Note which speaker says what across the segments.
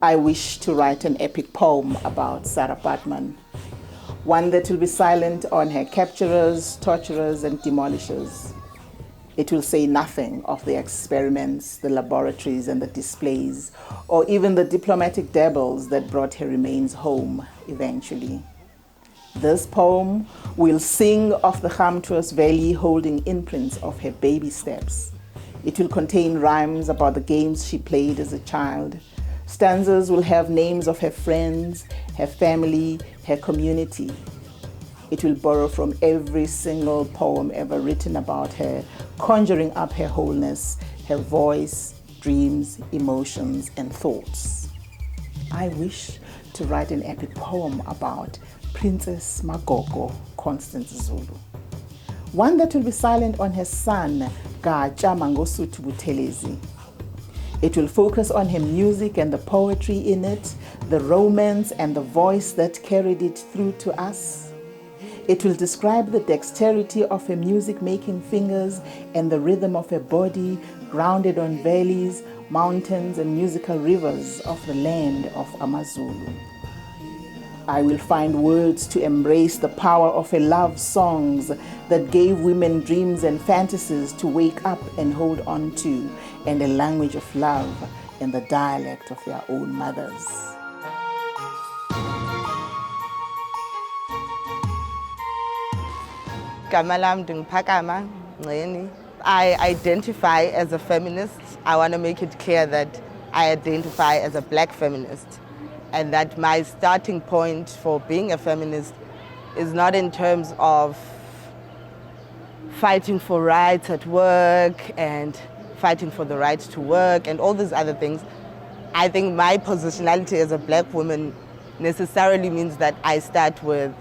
Speaker 1: I wish to write an epic poem about Sarah Batman, one that will be silent on her capturers, torturers, and demolishers. It will say nothing of the experiments, the laboratories, and the displays, or even the diplomatic dabbles that brought her remains home eventually. This poem will sing of the Gamtoos Valley holding imprints of her baby steps. It will contain rhymes about the games she played as a child. Stanzas will have names of her friends, her family, her community. It will borrow from every single poem ever written about her, conjuring up her wholeness, her voice, dreams, emotions, and thoughts. I wish to write an epic poem about Princess Magogo, Constance Zulu. One that will be silent on her son, Gaja Mangosuthu Buthelezi. It will focus on her music and the poetry in it, the romance and the voice that carried it through to us. It will describe the dexterity of her music-making fingers and the rhythm of her body, grounded on valleys, mountains, and musical rivers of the land of Amazulu. I will find words to embrace the power of her love songs that gave women dreams and fantasies to wake up and hold on to, and a language of love in the dialect of their own mothers.
Speaker 2: I identify as a feminist. I want to make it clear that I identify as a black feminist, and that my starting point for being a feminist is not in terms of fighting for rights at work and fighting for the right to work and all these other things. I think my positionality as a black woman necessarily means that I start with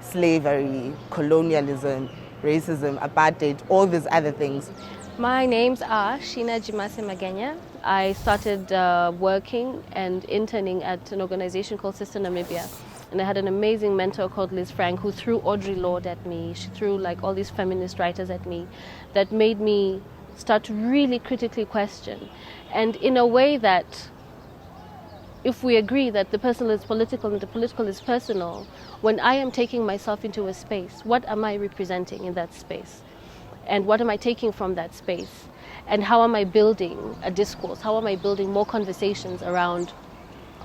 Speaker 2: slavery, colonialism, racism, apartheid, all these other things.
Speaker 3: My names are Sheena Jimase Magenya. I started working and interning at an organization called Sister Namibia. And I had an amazing mentor called Liz Frank who threw Audre Lorde at me. She threw like all these feminist writers at me that made me start to really critically question. And in a way that if we agree that the personal is political and the political is personal, when I am taking myself into a space, what am I representing in that space? And what am I taking from that space? And how am I building a discourse? How am I building more conversations around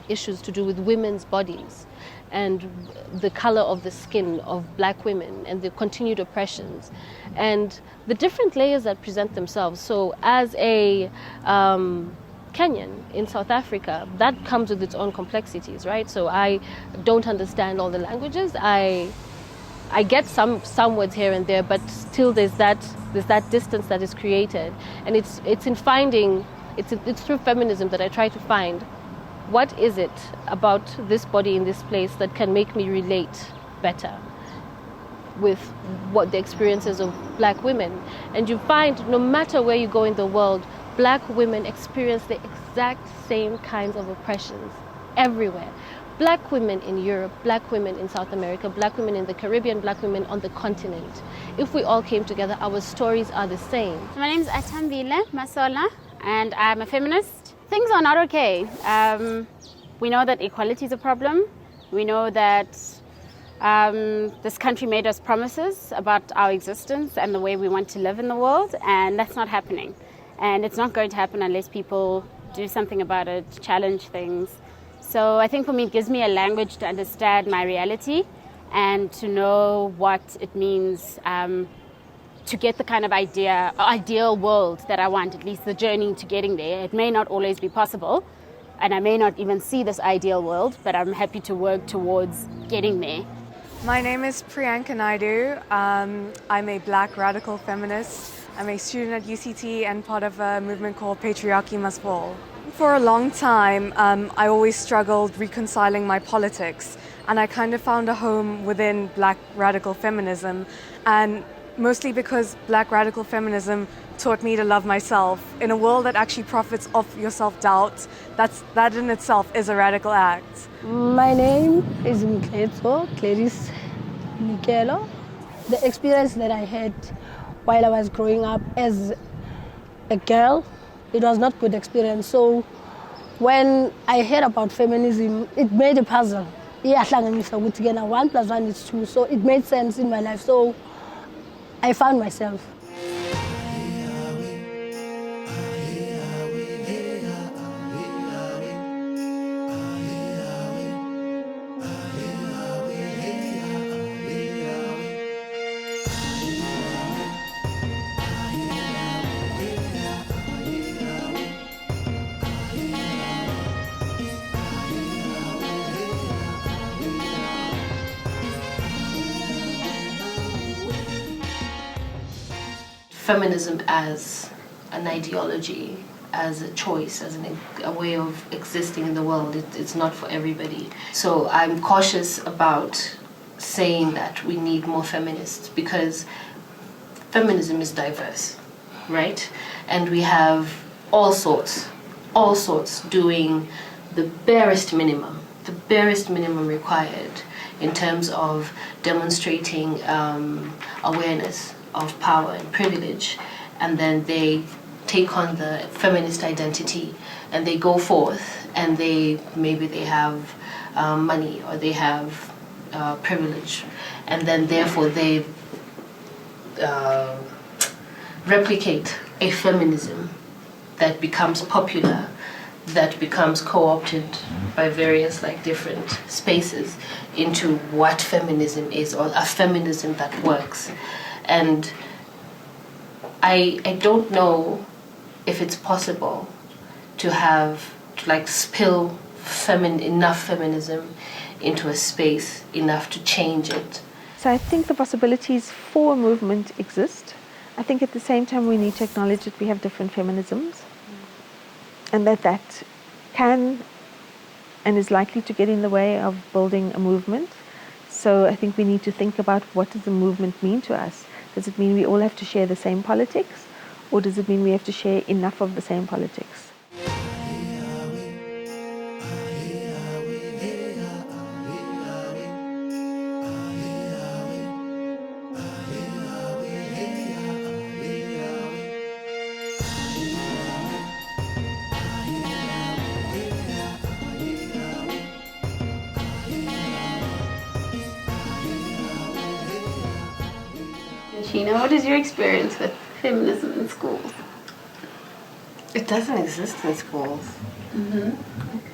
Speaker 3: issues to do with women's bodies and the color of the skin of black women and the continued oppressions and the different layers that present themselves? So as a Kenyan in South Africa, that comes with its own complexities, right? So I don't understand all the languages. I get some words here and there, but still there's that distance that is created, and it's through feminism that I try to find what is it about this body in this place that can make me relate better with what the experiences of black women. And you find no matter where you go in the world, black women experience the exact same kinds of oppressions everywhere. Black women in Europe, black women in South America, black women in the Caribbean, black women on the continent. If we all came together, our stories are the same.
Speaker 4: My name is Atambile Masola, and I'm a feminist. Things are not okay. We know that equality is a problem. We know that this country made us promises about our existence and the way we want to live in the world, and that's not happening. And it's not going to happen unless people do something about it, challenge things. So I think for me, it gives me a language to understand my reality and to know what it means to get the kind of ideal world that I want, at least the journey to getting there. It may not always be possible, and I may not even see this ideal world, but I'm happy to work towards getting there.
Speaker 5: My name is Priyanka Naidu. I'm a black radical feminist. I'm a student at UCT and part of a movement called Patriarchy Must Fall. For a long time, I always struggled reconciling my politics, and I kind of found a home within black radical feminism, and mostly because black radical feminism taught me to love myself. In a world that actually profits off your self-doubt, that in itself is a radical act.
Speaker 6: My name is Clarice Mikelo. The experience that I had while I was growing up as a girl, it was not good experience. So When I heard about feminism, it made a puzzle. Yeah, 1 + 1 is 2. So it made sense in my life. So I found myself.
Speaker 3: Feminism as an ideology, as a choice, as a way of existing in the world, it's not for everybody. So I'm cautious about saying that we need more feminists, because feminism is diverse, right? And we have all sorts doing the barest minimum required in terms of demonstrating awareness of power and privilege, and then they take on the feminist identity and they go forth and maybe they have money or they have privilege, and then therefore they replicate a feminism that becomes popular, that becomes co-opted by various different spaces into what feminism is, or a feminism that works. And I don't know if it's possible to spill enough feminism into a space enough to change it.
Speaker 7: So I think the possibilities for a movement exist. I think at the same time we need to acknowledge that we have different feminisms, and that can and is likely to get in the way of building a movement. So I think we need to think about, what does the movement mean to us? Does it mean we all have to share the same politics, or does it mean we have to share enough of the same politics?
Speaker 8: Sheena, what is your experience with feminism in schools?
Speaker 3: It doesn't exist in schools,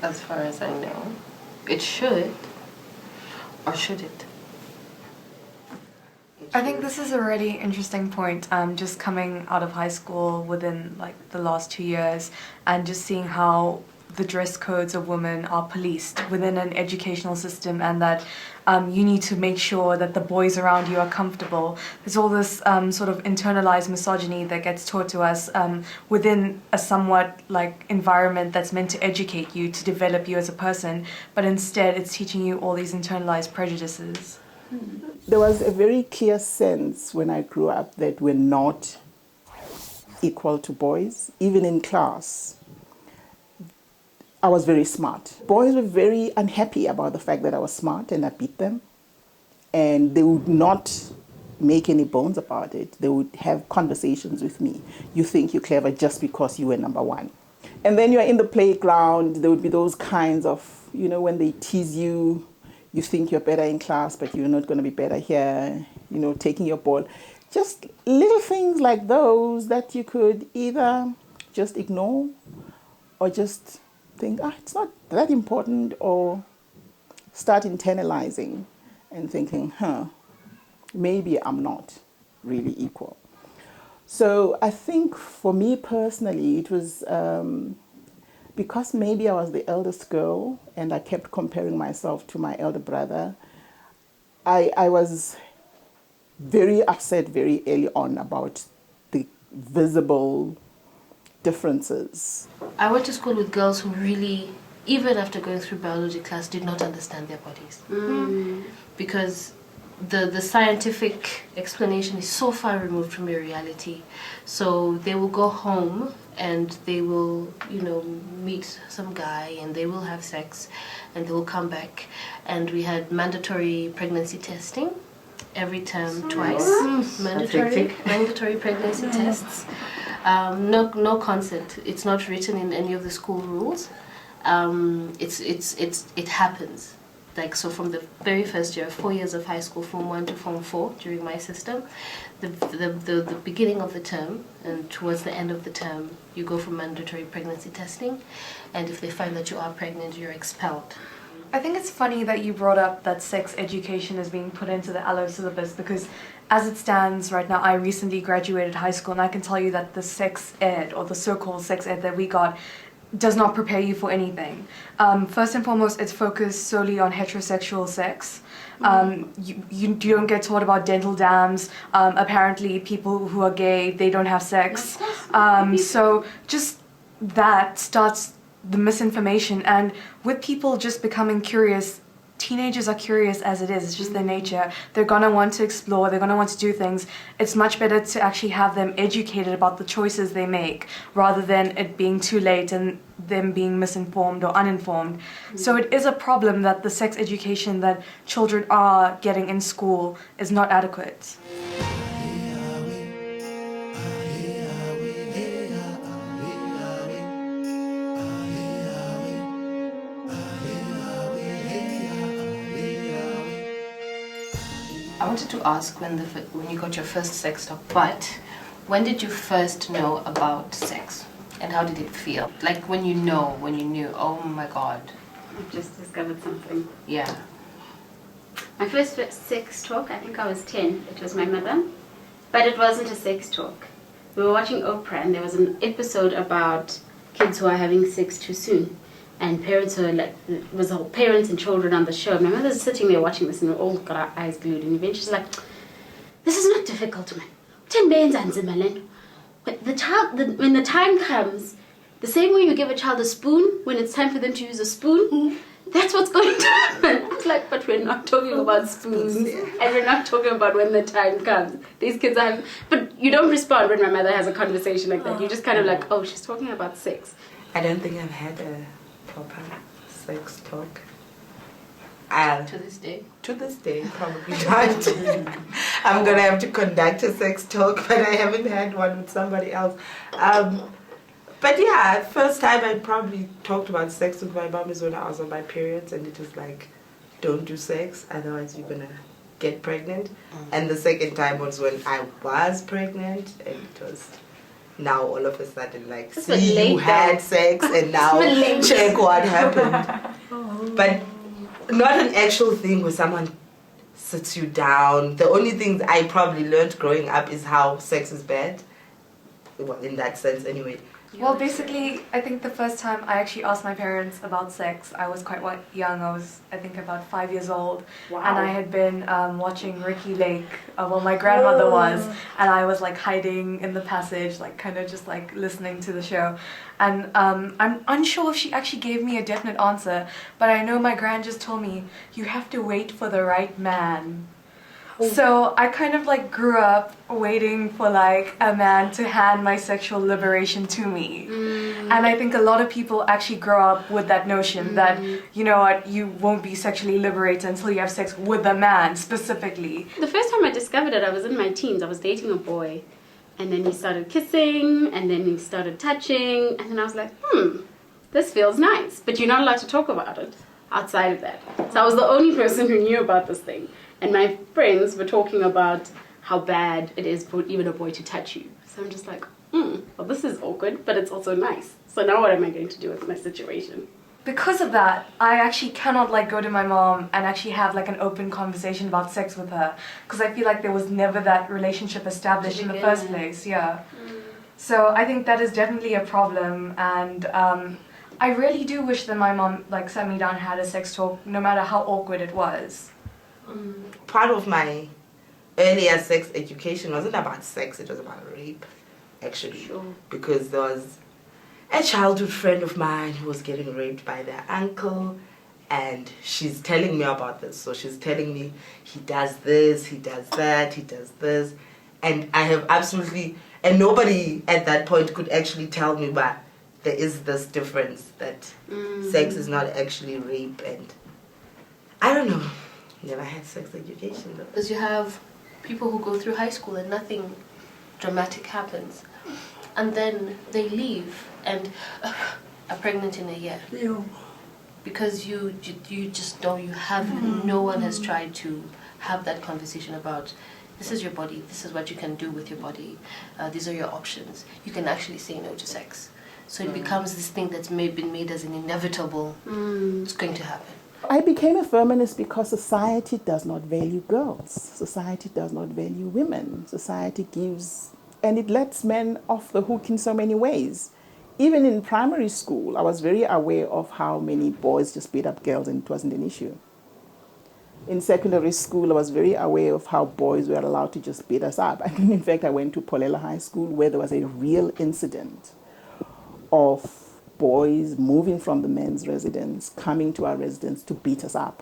Speaker 3: as far as I know. It should, or should it?
Speaker 5: I think this is a really interesting point, just coming out of high school within the last 2 years, and just seeing how the dress codes of women are policed within an educational system, and that you need to make sure that the boys around you are comfortable. There's all this sort of internalized misogyny that gets taught to us within a somewhat environment that's meant to educate you, to develop you as a person, but instead it's teaching you all these internalized prejudices.
Speaker 1: There was a very clear sense when I grew up that we're not equal to boys, even in class. I was very smart. Boys were very unhappy about the fact that I was smart and I beat them. And they would not make any bones about it. They would have conversations with me. You think you're clever just because you were number one. And then you're in the playground, there would be those kinds of, when they tease you, you think you're better in class, but you're not going to be better here, taking your ball. Just little things like those that you could either just ignore or just think, it's not that important, or start internalizing and thinking, maybe I'm not really equal. So I think for me personally, it was because maybe I was the eldest girl and I kept comparing myself to my elder brother. I was very upset very early on about the visible differences.
Speaker 3: I went to school with girls who really, even after going through biology class, did not understand their bodies. Because the scientific explanation is so far removed from your reality. So they will go home and they will, meet some guy and they will have sex and they will come back. And we had mandatory pregnancy testing every term, twice. Mandatory pregnancy tests. No consent. It's not written in any of the school rules. it happens. Like, so from the very first year, 4 years of high school, Form 1 to Form 4 during my system, the beginning of the term and towards the end of the term, you go for mandatory pregnancy testing, and if they find that you are pregnant, you're expelled.
Speaker 5: I think it's funny that you brought up that sex education is being put into the ALO syllabus, because as it stands right now, I recently graduated high school, and I can tell you that the sex ed, or the so-called sex ed that we got, does not prepare you for anything. First and foremost, it's focused solely on heterosexual sex. You don't get taught about dental dams. Apparently, people who are gay, they don't have sex. So just that starts the misinformation. And with people just becoming curious, teenagers are curious as it is. It's just their nature. They're gonna want to explore. They're gonna want to do things. It's much better to actually have them educated about the choices they make, rather than it being too late and them being misinformed or uninformed. So it is a problem that the sex education that children are getting in school is not adequate.
Speaker 3: I wanted to ask when you got your first sex talk, but when did you first know about sex, and how did it feel? Like when you knew, oh my God.
Speaker 4: I've just discovered something.
Speaker 3: Yeah.
Speaker 4: My first sex talk, I think I was 10. It was my mother. But it wasn't a sex talk. We were watching Oprah, and there was an episode about kids who are having sex too soon. And parents were like, it was all parents and children on the show. My mother's sitting there watching this, and we all got our eyes glued. And eventually she's like, this is not difficult, man. 10 bands and Zimmerlin. When the time comes, the same way you give a child a spoon when it's time for them to use a spoon, that's what's going to happen. I was like, but we're not talking about spoons, and we're not talking about when the time comes. These kids are, but you don't respond when my mother has a conversation like that. You just kind of like, oh, she's talking about sex.
Speaker 2: I don't think I've had a proper sex talk.
Speaker 3: To this day?
Speaker 2: To this day, probably not. I'm gonna have to conduct a sex talk, but I haven't had one with somebody else. But yeah, first time I probably talked about sex with my mom is when I was on my periods, and it was like, don't do sex, otherwise you're gonna get pregnant. And the second time was when I was pregnant, and it was now all of a sudden like, see, you had sex, and now check what happened. But not an actual thing where someone sits you down. The only thing I probably learned growing up is how sex is bad. Well, in that sense anyway.
Speaker 5: Well, basically, I think the first time I actually asked my parents about sex, I was quite young. I was, I think, about 5 years old. Wow. And I had been watching Ricky Lake, well, my grandmother was, and I was like hiding in the passage, like kind of just like listening to the show. And I'm unsure if she actually gave me a definite answer, but I know my gran just told me, you have to wait for the right man. So I kind of like grew up waiting for like a man to hand my sexual liberation to me. And I think a lot of people actually grow up with that notion that, you know what, you won't be sexually liberated until you have sex with a man specifically.
Speaker 4: The first time I discovered it, I was in my teens. I was dating a boy, and then he started kissing, and then he started touching, and then I was like, this feels nice. But you're not allowed to talk about it outside of that. So I was the only person who knew about this thing. And my friends were talking about how bad it is for even a boy to touch you. So I'm just like, well, this is awkward, but it's also nice. So now what am I going to do with my situation?
Speaker 5: Because of that, I actually cannot like go to my mom and actually have like an open conversation about sex with her. Because I feel like there was never that relationship established in the first place, yeah. So I think that is definitely a problem, and I really do wish that my mom like sat me down and had a sex talk, no matter how awkward it was.
Speaker 2: Part of my earlier sex education wasn't about sex, it was about rape, actually. Sure. Because there was a childhood friend of mine who was getting raped by their uncle, and she's telling me about this. So she's telling me, he does this, he does that, he does this. And I have absolutely, and nobody at that point could actually tell me, but there is this difference that sex is not actually rape, and I don't know. Never had sex education though.
Speaker 3: Because you have people who go through high school and nothing dramatic happens, and then they leave, and are pregnant in a year.
Speaker 6: Yeah.
Speaker 3: Because you just know you have, no one has tried to have that conversation about, this is your body, this is what you can do with your body, these are your options. You can actually say no to sex. So it becomes this thing that's been made as an inevitable, it's going to happen.
Speaker 1: I became a feminist because society does not value girls. Society does not value women. Society gives, and it lets men off the hook in so many ways. Even in primary school, I was very aware of how many boys just beat up girls and it wasn't an issue. In secondary school, I was very aware of how boys were allowed to just beat us up. And in fact, I went to Polela High School where there was a real incident of boys moving from the men's residence, coming to our residence to beat us up.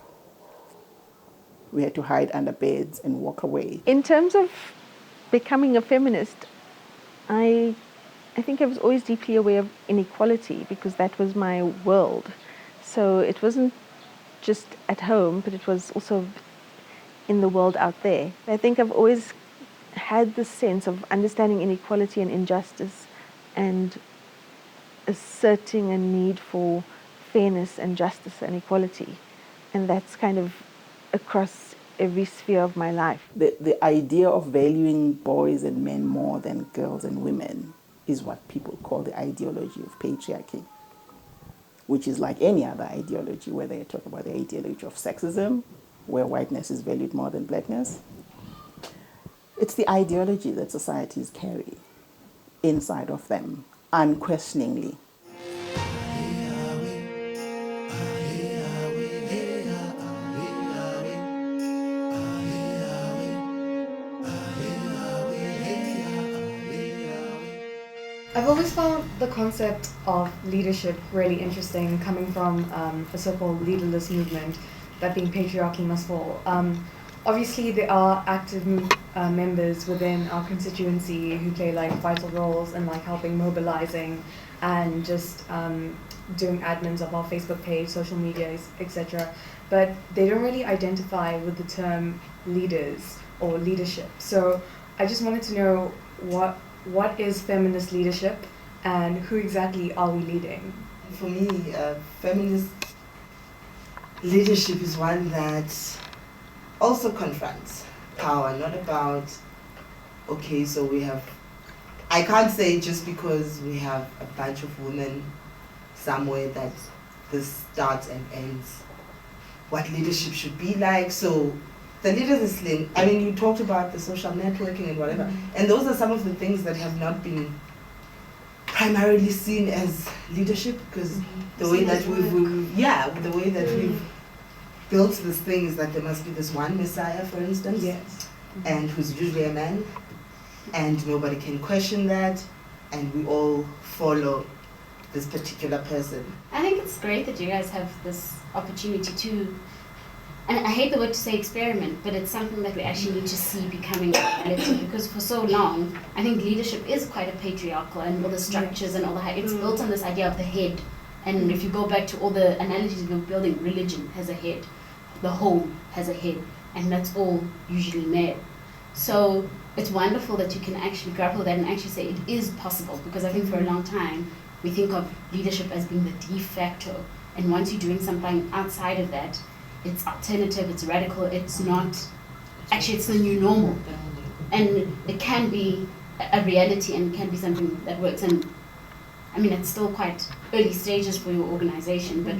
Speaker 1: We had to hide under beds and walk away.
Speaker 7: In terms of becoming a feminist, I think I was always deeply aware of inequality because that was my world. So it wasn't just at home, but it was also in the world out there. I think I've always had this sense of understanding inequality and injustice and asserting a need for fairness and justice and equality. And that's kind of across every sphere of my life.
Speaker 1: The idea of valuing boys and men more than girls and women is what people call the ideology of patriarchy, which is like any other ideology, whether you talk about the ideology of sexism, where whiteness is valued more than blackness. It's the ideology that societies carry inside of them, unquestioningly.
Speaker 5: I've always found the concept of leadership really interesting, coming from a so-called leaderless movement, that being patriarchy must fall. Obviously, there are active members within our constituency who play like vital roles in like helping mobilizing and just doing admins of our Facebook page, social media, etc. But they don't really identify with the term leaders or leadership. So I just wanted to know what is feminist leadership and who exactly are we leading?
Speaker 2: For me, feminist leadership is one that also confronts power, not about, okay, so we have, I can't say just because we have a bunch of women somewhere that this starts and ends what leadership should be like. So the leaders is slim. I mean, you talked about the social networking and whatever, and those are some of the things that have not been primarily seen as leadership, because the way that we've built this thing is that there must be this one messiah, for instance, and who's usually a man, and nobody can question that, and we all follow this particular person.
Speaker 4: I think it's great that you guys have this opportunity to, and I hate the word to say experiment, but it's something that we actually need to see becoming a reality, because for so long, I think leadership is quite a patriarchal, and all the structures and all the, it's built on this idea of the head. And if you go back to all the analogies we're building, religion has a head, the home has a head, and that's all usually male. So it's wonderful that you can actually grapple with that and actually say it is possible, because I think for a long time, we think of leadership as being the de facto, and once you're doing something outside of that, it's alternative, it's radical, it's not, actually it's the new normal. And it can be a reality and it can be something that works. And I mean, it's still quite early stages for your organization, but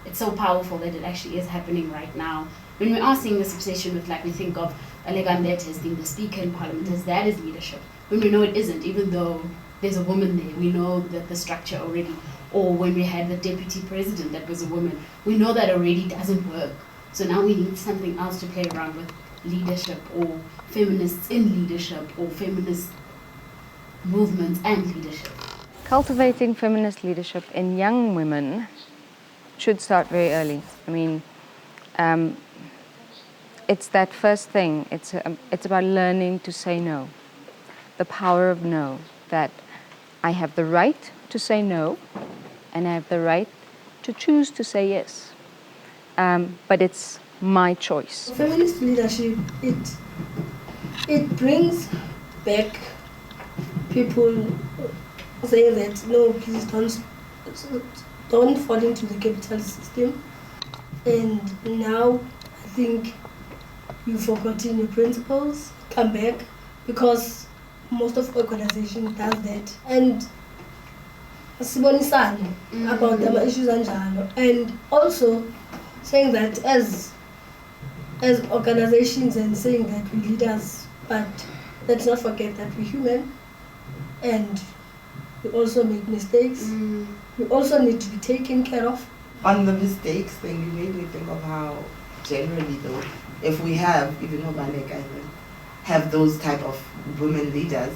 Speaker 4: it's so powerful that it actually is happening right now. When we are seeing this obsession with, like, we think of Alegandete as being the speaker in parliament, as that is leadership, when we know it isn't, even though there's a woman there, we know that the structure already, or when we had the deputy president that was a woman, we know that already doesn't work. So now we need something else to play around with, leadership, or feminists in leadership, or feminist movements and leadership.
Speaker 9: Cultivating feminist leadership in young women should start very early. I mean, it's that first thing. It's about learning to say no. The power of no. That I have the right to say no, and I have the right to choose to say yes. But it's my choice.
Speaker 6: Feminist leadership, it brings back people say that no, please don't fall into the capitalist system. And now I think you've forgotten your principles, come back, because most of organization does that. And sibonisane about the issues and also saying that as organizations and saying that we're leaders, but let's not forget that we're human and we also make mistakes. We also need to be taken care of.
Speaker 2: On the mistakes thing, you made me think of how generally though, if we have, even Obalek Island, have those type of women leaders,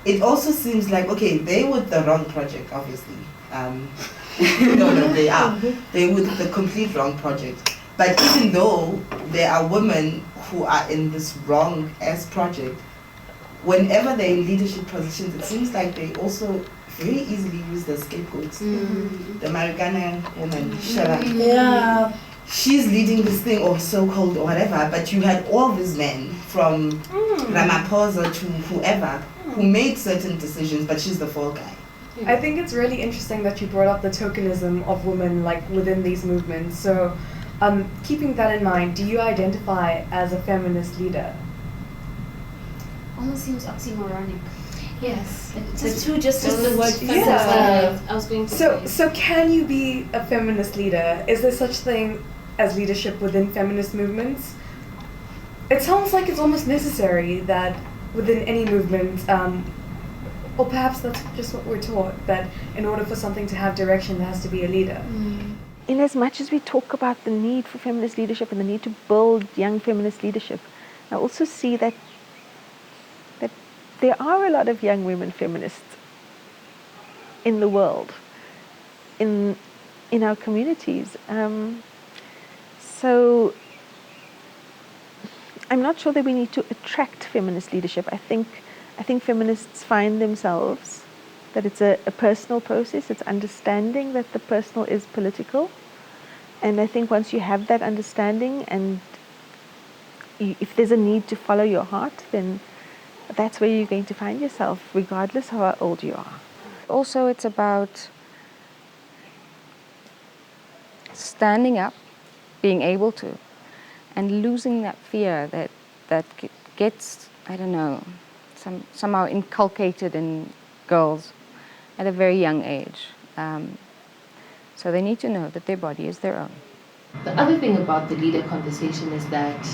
Speaker 2: it also seems like, okay, they with the wrong project, obviously. No, they are. They with the complete wrong project. But even though there are women who are in this wrong-ass project, whenever they're in leadership positions, it seems like they also very easily use the scapegoats. The Marikana woman, Shara.
Speaker 6: Yeah.
Speaker 2: She's leading this thing, or so-called, or whatever, but you had all these men, from Ramaphosa to whoever, who made certain decisions, but she's the fall guy.
Speaker 5: I think it's really interesting that you brought up the tokenism of women like within these movements. So keeping that in mind, do you identify as a feminist leader?
Speaker 8: Almost seems oxymoronic.
Speaker 3: Yes.
Speaker 8: Just the word feminist.
Speaker 5: Yeah.
Speaker 8: I was going to say.
Speaker 5: So can you be a feminist leader? Is there such thing as leadership within feminist movements? It sounds like it's almost necessary that within any movement, or perhaps that's just what we're taught, that in order for something to have direction, there has to be a leader.
Speaker 7: In as much as we talk about the need for feminist leadership and the need to build young feminist leadership, I also see that there are a lot of young women feminists in the world, in our communities. So I'm not sure that we need to attract feminist leadership. I think feminists find themselves that it's a personal process. It's understanding that the personal is political. And I think once you have that understanding, and if there's a need to follow your heart, then that's where you're going to find yourself, regardless of how old you are.
Speaker 9: Also, it's about standing up, being able to, and losing that fear that gets, I don't know, somehow inculcated in girls at a very young age. So they need to know that their body is their own.
Speaker 10: The other thing about the leader conversation is that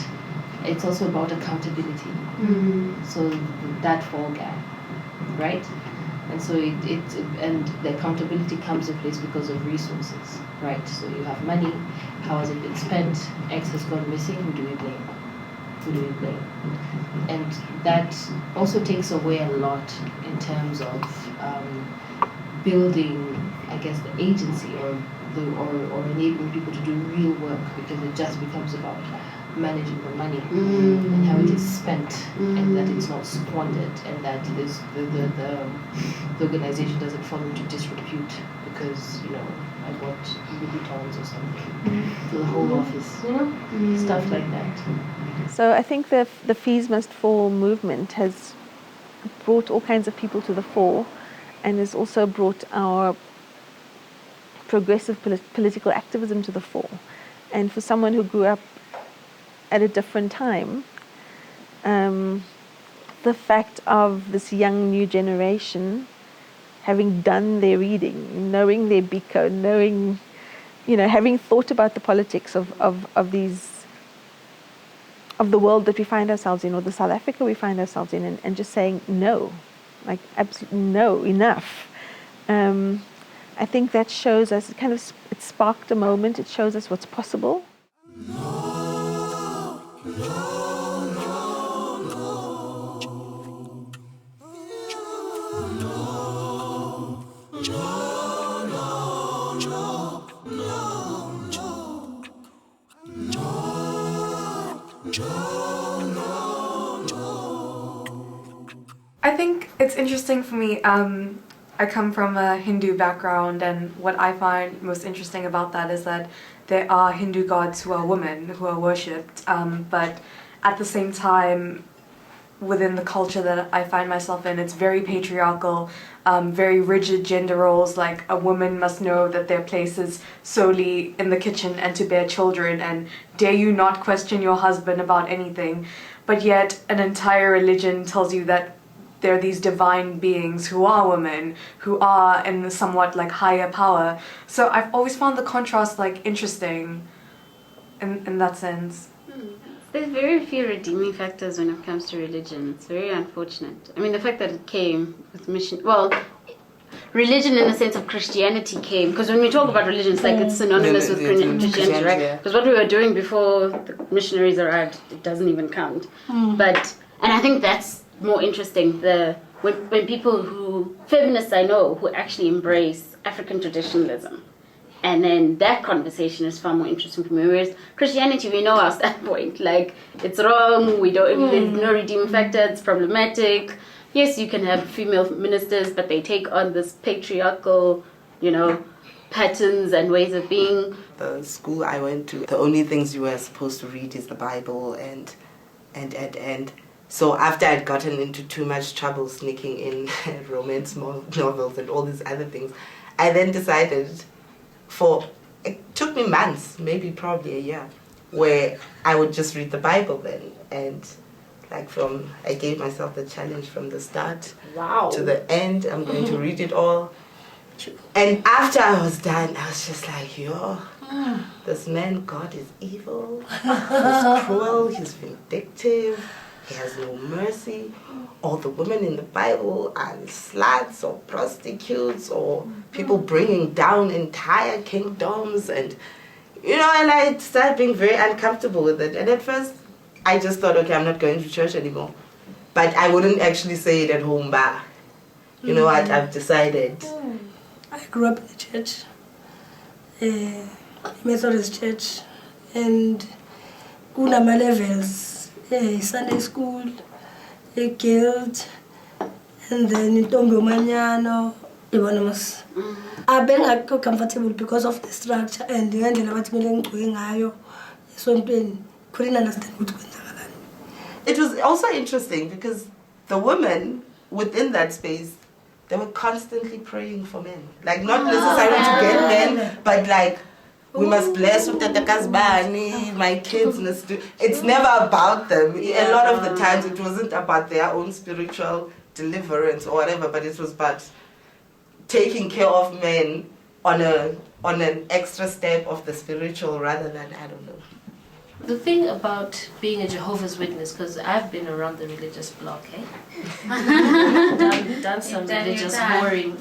Speaker 10: it's also about accountability. So that fall gap, right? And so and the accountability comes in place because of resources, right? So you have money, how has it been spent? X has gone missing, who do we blame? Who do we blame? And that also takes away a lot in terms of building, I guess, the agency or enabling people to do real work, because it just becomes about managing the money and how it is spent, and that it's not squandered, and that the organization doesn't fall into disrepute because, you know, I bought Louboutins or something for the whole office, you know, stuff like that.
Speaker 7: So I think the Fees Must Fall movement has brought all kinds of people to the fore, and has also brought our progressive political activism to the fore. And for someone who grew up at a different time, the fact of this young new generation having done their reading, knowing their BICO, knowing, you know, having thought about the politics of these, of the world that we find ourselves in, or the South Africa we find ourselves in, and just saying no, like absolutely no, enough. I think that shows us, it sparked a moment, it shows us what's possible.
Speaker 5: I think it's interesting for me. I come from a Hindu background, and what I find most interesting about that is that there are Hindu gods who are women, who are worshipped, but at the same time, within the culture that I find myself in. It's very patriarchal, very rigid gender roles, like a woman must know that their place is solely in the kitchen and to bear children, and dare you not question your husband about anything. But yet an entire religion tells you that there are these divine beings who are women, who are in the somewhat like higher power. So I've always found the contrast like interesting in that sense.
Speaker 8: There's very few redeeming factors when it comes to religion. It's very unfortunate. I mean, the fact that it came with mission, well, religion in the sense of Christianity came, because when we talk about religion, it's like it's synonymous with Christianity, right? Because what we were doing before the missionaries arrived, it doesn't even count. But, and I think that's more interesting, when people feminists I know, who actually embrace African traditionalism. And then that conversation is far more interesting for me. Whereas Christianity, we know our standpoint. Like, it's wrong, there's no redeeming factor, it's problematic. Yes, you can have female ministers, but they take on this patriarchal, patterns and ways of being.
Speaker 2: The school I went to, the only things you were supposed to read is the Bible and so after I'd gotten into too much trouble sneaking in romance novels and all these other things, I then decided it took me months, maybe probably a year, where I would just read the Bible then. And I gave myself the challenge from the start to the end. I'm going to read it all. And after I was done, I was just like, this man, God is evil, he's cruel, he's vindictive, he has no mercy. All the women in the Bible are sluts or prostitutes or people bringing down entire kingdoms, and and I started being very uncomfortable with it. And at first, I just thought, okay, I'm not going to church anymore. But I wouldn't actually say it at home, but you know what, I've decided.
Speaker 6: I grew up in the church, Methodist church, and kunama levels, Sunday school, guild, and then Ntombi Manyano, Ibonamus. I've been comfortable because of the structure and the end of what I'm going so couldn't understand what was going on.
Speaker 2: It was also interesting because the women within that space, they were constantly praying for men. Like, not necessarily to get men, but like, we must bless Utatakazbani, my kids must do. It's never about them. A lot of the times it wasn't about their own spiritual deliverance or whatever, but it was about taking care of men on an extra step of the spiritual rather than, I don't know.
Speaker 10: The thing about being a Jehovah's Witness, because I've been around the religious block, done some religious whoring,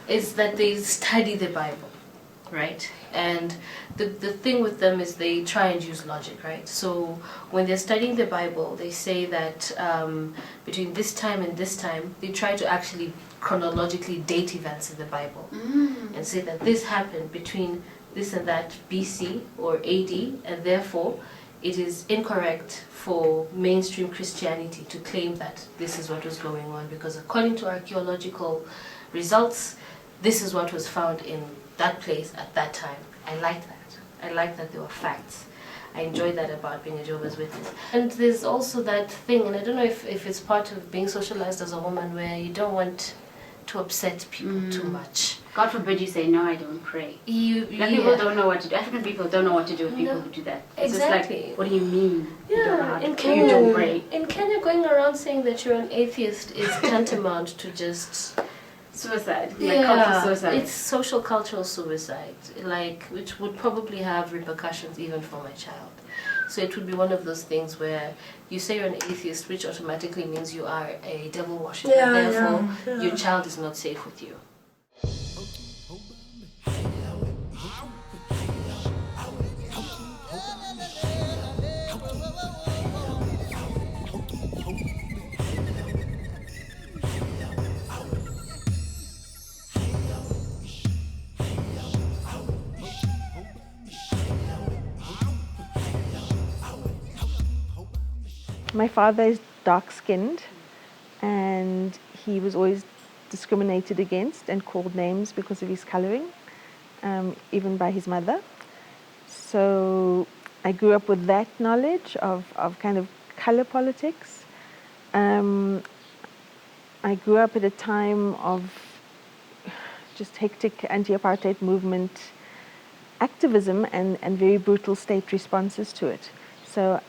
Speaker 10: is that they study the Bible, right? And the thing with them is they try and use logic, right? So when they're studying the Bible, they say that between this time and this time, they try to actually chronologically date events in the Bible and say that this happened between this and that BC or AD, and therefore it is incorrect for mainstream Christianity to claim that this is what was going on, because according to archaeological results, this is what was found in that place at that time. I like that. I like that there were facts. I enjoy that about being a Jehovah's Witness. And there's also that thing, and I don't know if it's part of being socialized as a woman, where you don't want to upset people too much.
Speaker 8: God forbid you say, no, I don't pray. People don't know what to do. African people don't know what to do with people who do that. It's
Speaker 10: exactly.
Speaker 8: Just like, what do you mean?
Speaker 10: Yeah,
Speaker 8: you don't pray.
Speaker 10: In Kenya, going around saying that you're an atheist is tantamount to just
Speaker 8: suicide. Like cultural suicide.
Speaker 10: It's social cultural suicide, which would probably have repercussions even for my child. So it would be one of those things where you say you're an atheist, which automatically means you are a devil worshipper. Therefore, your child is not safe with you.
Speaker 7: My father is dark-skinned, and he was always discriminated against and called names because of his coloring, even by his mother. So I grew up with that knowledge of kind of color politics. I grew up at a time of just hectic anti-apartheid movement activism and very brutal state responses to it. So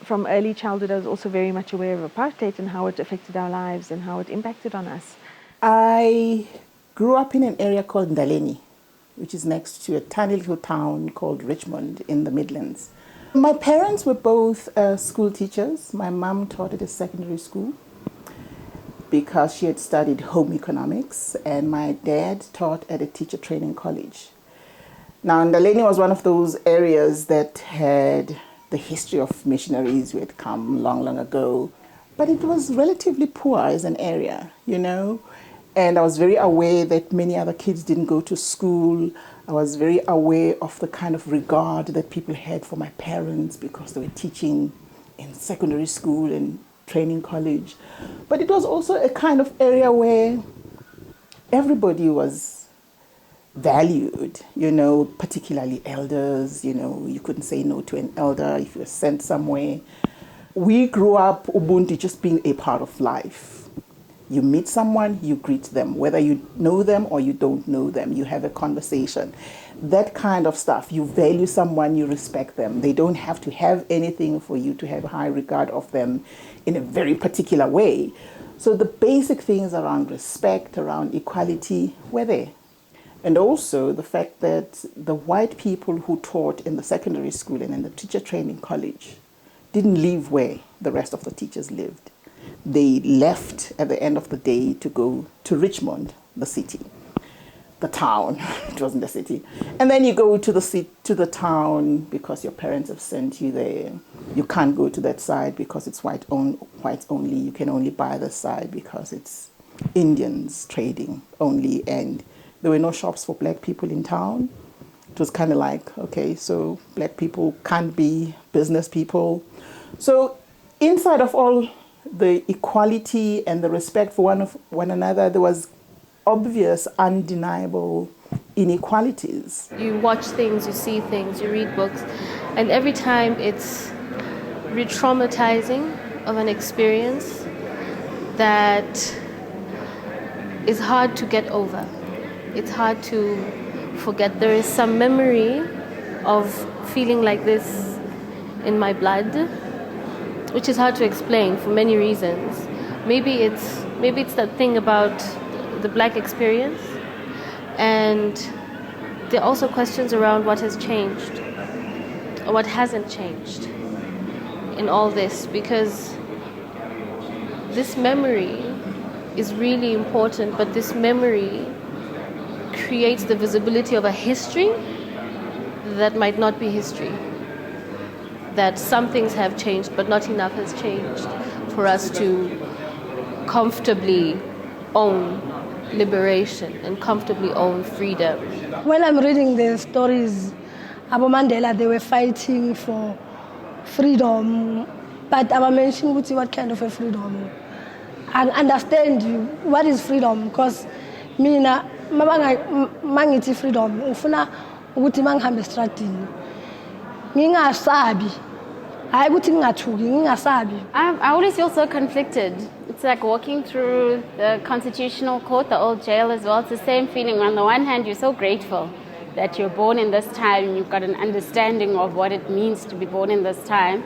Speaker 7: from early childhood, I was also very much aware of apartheid and how it affected our lives and how it impacted on us.
Speaker 1: I grew up in an area called Ndaleni, which is next to a tiny little town called Richmond in the Midlands. My parents were both school teachers. My mom taught at a secondary school because she had studied home economics, and my dad taught at a teacher training college. Now, Ndaleni was one of those areas that had the history of missionaries who had come long, long ago, but it was relatively poor as an area, you know. And I was very aware that many other kids didn't go to school. I was very aware of the kind of regard that people had for my parents because they were teaching in secondary school and training college. But it was also a kind of area where everybody was valued, you know, particularly elders. You know, you couldn't say no to an elder if you were sent somewhere. We grew up Ubuntu just being a part of life. You meet someone, you greet them, whether you know them or you don't know them, you have a conversation. That kind of stuff. You value someone, you respect them. They don't have to have anything for you to have high regard of them in a very particular way. So the basic things around respect, around equality were there. And also the fact that the white people who taught in the secondary school and in the teacher training college didn't live where the rest of the teachers lived. They left at the end of the day to go to Richmond, the city, the town. It wasn't the city. And then you go to the town because your parents have sent you there. You can't go to that side because it's white only. You can only buy this side because it's Indians trading only. And there were no shops for black people in town. It was kind of like, okay, so black people can't be business people. So inside of all the equality and the respect for one another, there was obvious, undeniable inequalities.
Speaker 3: You watch things, you see things, you read books, and every time it's re-traumatizing of an experience that is hard to get over. It's hard to forget. There is some memory of feeling like this in my blood, which is hard to explain for many reasons. Maybe it's that thing about the black experience, and there are also questions around what has changed or what hasn't changed in all this, because this memory is really important, but this memory creates the visibility of a history that might not be history. That some things have changed, but not enough has changed for us to comfortably own liberation and comfortably own freedom.
Speaker 6: When I'm reading the stories about Mandela, they were fighting for freedom, but I mentioned what kind of a freedom. And understand what is freedom, because mina mangithi freedom ufuna ukuthi mangihambe estradini ngingasabi. I
Speaker 8: always feel so conflicted. It's like walking through the Constitutional Court, the old jail as well. It's the same feeling. On the one hand, you're so grateful that you're born in this time. You've got an understanding of what it means to be born in this time.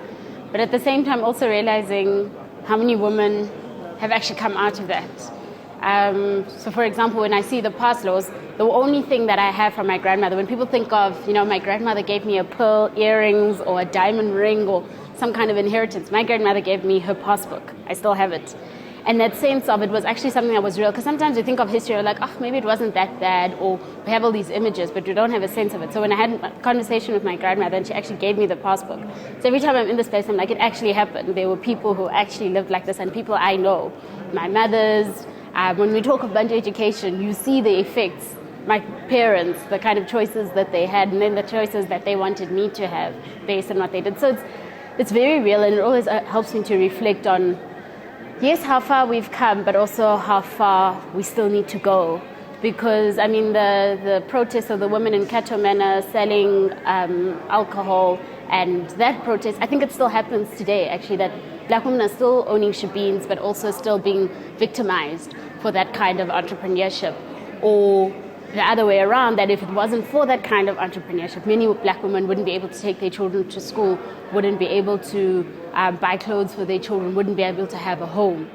Speaker 8: But at the same time, also realizing how many women have actually come out of that. So for example, when I see the pass laws, the only thing that I have from my grandmother, when people think of, my grandmother gave me a pearl earrings or a diamond ring or some kind of inheritance, my grandmother gave me her passbook. I still have it. And that sense of it was actually something that was real, because sometimes we think of history, we're like, maybe it wasn't that bad, or we have all these images, but we don't have a sense of it. So when I had a conversation with my grandmother, and she actually gave me the passbook. So every time I'm in this place, I'm like, it actually happened. There were people who actually lived like this, and people I know, my mothers. When we talk about education, you see the effects. My parents, the kind of choices that they had, and then the choices that they wanted me to have based on what they did. So it's very real, and it always helps me to reflect on, yes, how far we've come, but also how far we still need to go
Speaker 4: because I mean the protests of the women in Katomena selling alcohol, and that protest, I think it still happens today actually, that black women are still owning shebeens but also still being victimized for that kind of entrepreneurship. Or the other way around, that if it wasn't for that kind of entrepreneurship, many black women wouldn't be able to take their children to school, wouldn't be able to buy clothes for their children, wouldn't be able to have a home.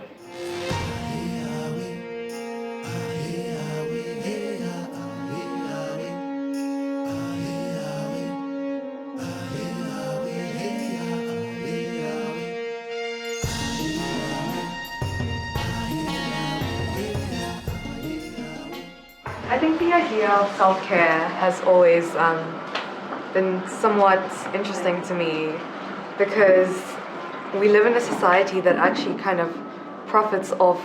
Speaker 11: I think the idea of self-care has always been somewhat interesting to me, because we live in a society that actually kind of profits off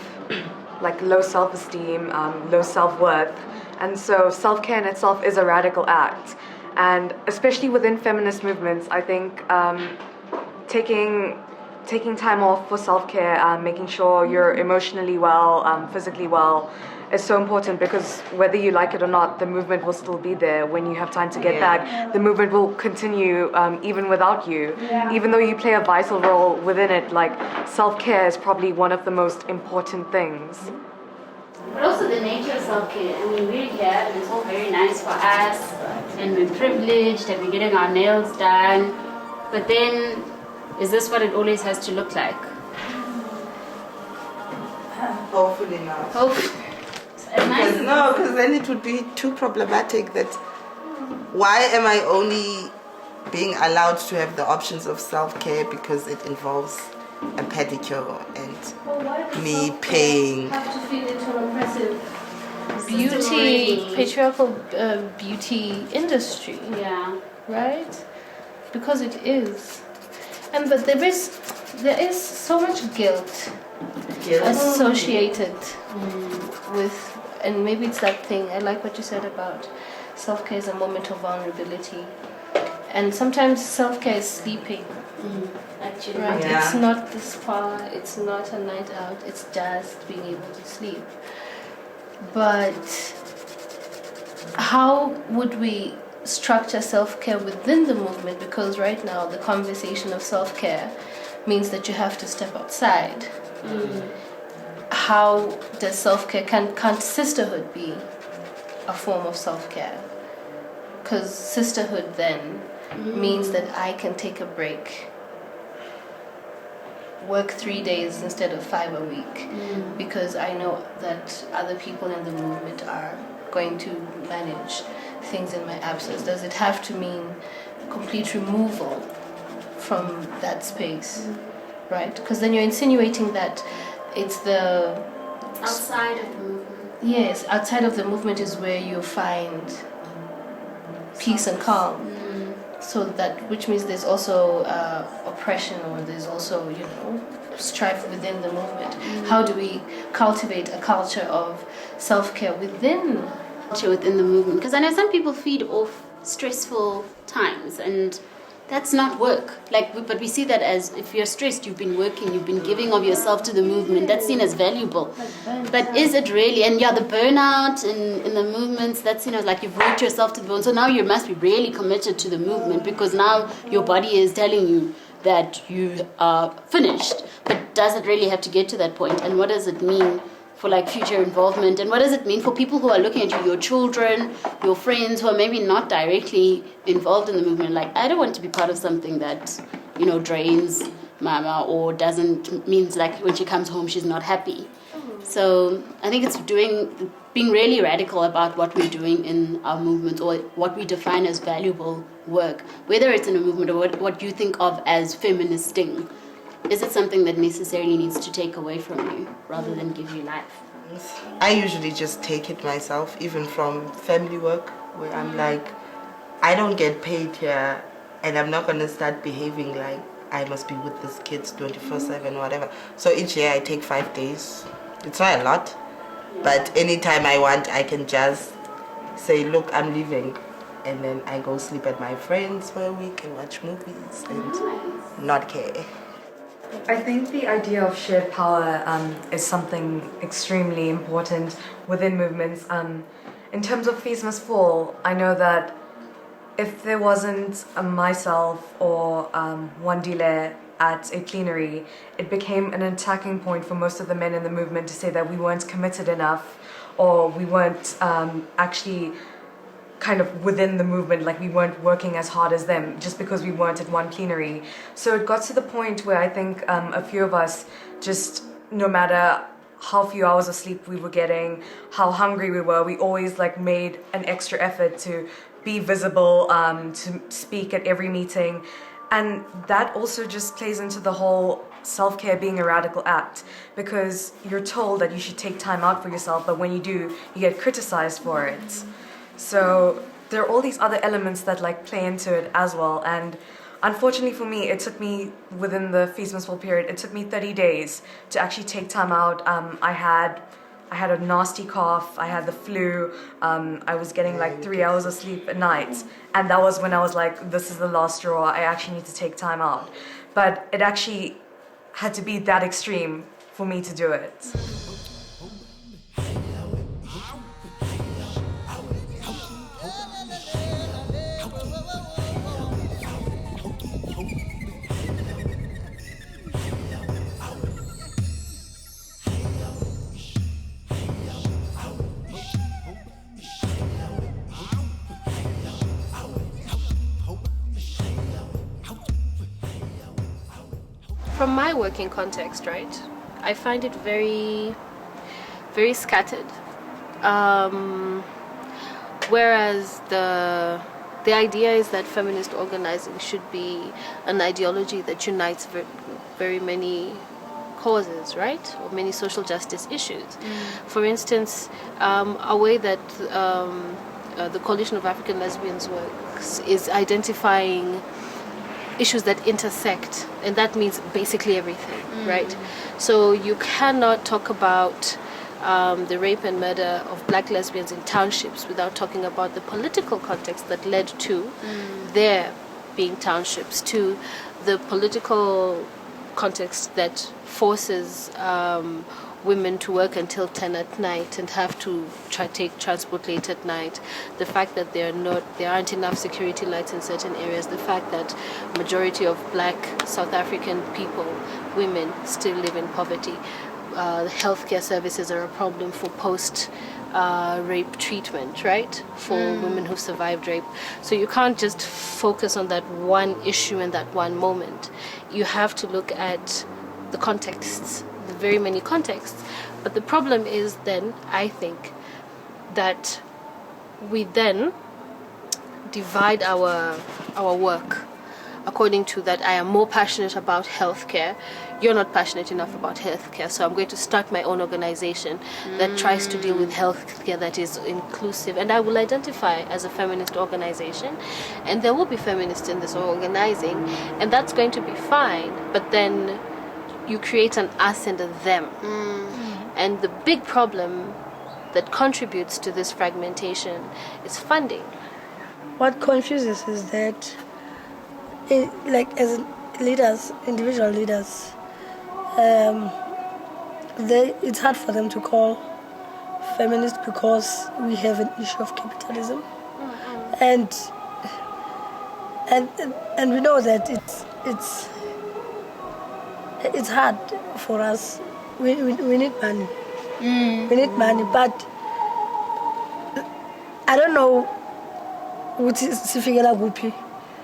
Speaker 11: like low self-esteem, low self-worth, and so self-care in itself is a radical act. And especially within feminist movements, I think taking time off for self-care, making sure you're emotionally well, physically well, is so important, because whether you like it or not, the movement will still be there. When you have time to get back, the movement will continue even without you. Even though you play a vital role within it, like self-care is probably one of the most important things.
Speaker 8: But also the nature of self-care. I mean, we're here and it's all very nice for us, and we're privileged and we're getting our nails done. But then, is this what it always has to look like?
Speaker 2: Hopefully not.
Speaker 8: Hopefully.
Speaker 2: Because then it would be too problematic. That why am I only being allowed to have the options of self-care because it involves a pedicure and me paying?
Speaker 3: Have to feed into an oppressive patriarchal beauty industry.
Speaker 8: Yeah.
Speaker 3: Right? Because it is. And but there is so much guilt associated with, and maybe it's that thing, I like what you said about self-care is a moment of vulnerability. And sometimes self-care is sleeping. Actually, right? Yeah. It's not the spa, it's not a night out, it's just being able to sleep. But how would we structure self-care within the movement? Because right now the conversation of self-care means that you have to step outside. How does self-care, can't sisterhood be a form of self-care? Because sisterhood then means that I can take a break, work 3 days instead of 5 a week, because I know that other people in the movement are going to manage things in my absence. Does it have to mean complete removal from that space, right? Because then you're insinuating that it's the
Speaker 8: outside of the movement.
Speaker 3: Yes, outside of the movement is where you find peace and calm. So that, which means there's also oppression, or there's also, strife within the movement. How do we cultivate a culture of self-care within
Speaker 8: the movement? Because I know some people feed off stressful times, and that's not work. But we see that as, if you're stressed, you've been working, you've been giving of yourself to the movement. That's seen as valuable. But is it really? And the burnout in the movements, that's seen as like you've worked yourself to the bone. So now you must be really committed to the movement, because now your body is telling you that you are finished. But does it really have to get to that point? And what does it mean for future involvement? And what does it mean for people who are looking at you, your children, your friends who are maybe not directly involved in the movement? I don't want to be part of something that, drains mama, or means when she comes home she's not happy. So I think it's being really radical about what we're doing in our movement, or what we define as valuable work, whether it's in a movement or what you think of as feministing. Is it something that necessarily needs to take away from you rather than give you life?
Speaker 2: I usually just take it myself, even from family work, where I'm like, I don't get paid here, and I'm not going to start behaving like I must be with these kids 24/7, whatever. So each year I take 5 days. It's not a lot, but anytime I want, I can just say, look, I'm leaving. And then I go sleep at my friends for a week and watch movies and not care.
Speaker 11: I think the idea of shared power is something extremely important within movements. In terms of Fees Must Fall, I know that if there wasn't myself or Wandile at a plenary, it became an attacking point for most of the men in the movement to say that we weren't committed enough, or we weren't actually kind of within the movement, like we weren't working as hard as them just because we weren't at one plenary. So it got to the point where I think a few of us just, no matter how few hours of sleep we were getting, how hungry we were, we always like made an extra effort to be visible, to speak at every meeting. And that also just plays into the whole self-care being a radical act, because you're told that you should take time out for yourself, but when you do, you get criticized for it. So there are all these other elements that like play into it as well. And unfortunately for me, it took me, within the Fees Must Fall period, it took me 30 days to actually take time out. I had a nasty cough, I had the flu, I was getting like 3 hours of sleep at night, and that was when I was like, this is the last straw, I actually need to take time out. But it actually had to be that extreme for me to do it.
Speaker 3: From my working context, right, I find it very, very scattered. Whereas the idea is that feminist organizing should be an ideology that unites very many causes, right, or many social justice issues. For instance, a way that the Coalition of African Lesbians works is identifying issues that intersect, and that means basically everything, right? So you cannot talk about the rape and murder of black lesbians in townships without talking about the political context that led to their being townships, to the political context that forces women to work until 10 at night and have to take transport late at night, the fact that there aren't enough security lights in certain areas, the fact that majority of black South African people, women, still live in poverty. Healthcare services are a problem for post-rape treatment, right, for women who've survived rape. So you can't just focus on that one issue in that one moment. You have to look at the contexts, the very many contexts. But the problem is then, I think, that we then divide our work according to that. I am more passionate about healthcare, you're not passionate enough about healthcare, so I'm going to start my own organization that tries to deal with healthcare that is inclusive, and I will identify as a feminist organization, and there will be feminists in this organizing, and that's going to be fine. But then you create an us and a them. And the big problem that contributes to this fragmentation is funding.
Speaker 6: What confuses is that, as leaders, individual leaders, it's hard for them to call feminist because we have an issue of capitalism, and we know that it's hard for us. We need money. We need money, but I don't know what is sifikela kuphi.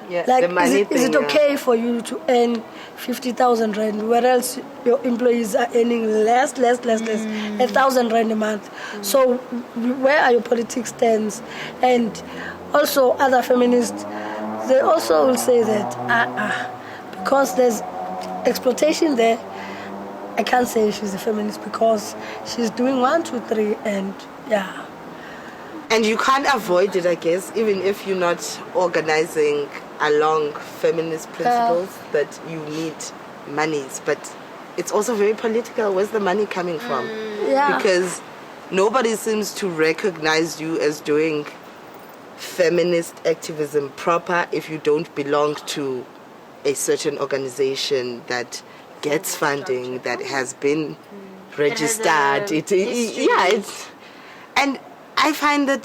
Speaker 2: Yeah,
Speaker 6: like,
Speaker 2: the money
Speaker 6: is it okay for you to earn 50,000 rand, whereas your employees are earning less, 1,000 rand a month? So where are your politics stands? And also other feminists, they also will say that because there's exploitation there, I can't say she's a feminist because she's doing 1, 2, 3, and yeah.
Speaker 2: And you can't avoid it, I guess, even if you're not organizing along feminist principles, that you need monies. But it's also very political. Where's the money coming from?
Speaker 6: Yeah.
Speaker 2: Because nobody seems to recognize you as doing feminist activism proper if you don't belong to a certain organization that gets funding, that has been registered. And I find that,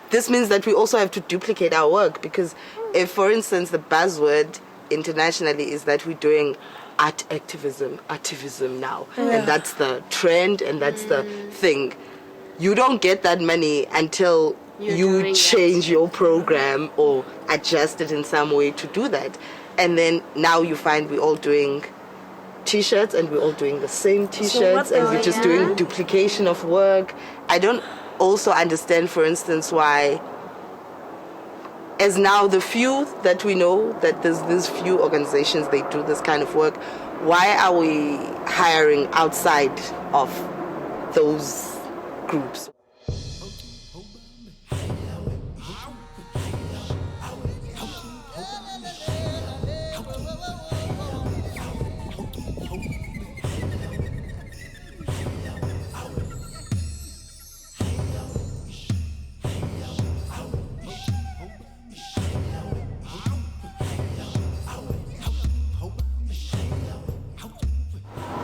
Speaker 2: this means that we also have to duplicate our work, because if, for instance, the buzzword internationally is that we're doing activism now, and that's the trend and that's the thing. You don't get that money until you change your program or adjust it in some way to do that. And then now you find we're all doing t-shirts and we're all doing the same t-shirts, and we're just doing duplication of work. I don't also understand, for instance, why, as now the few that we know that there's these few organizations, they do this kind of work, why are we hiring outside of those groups?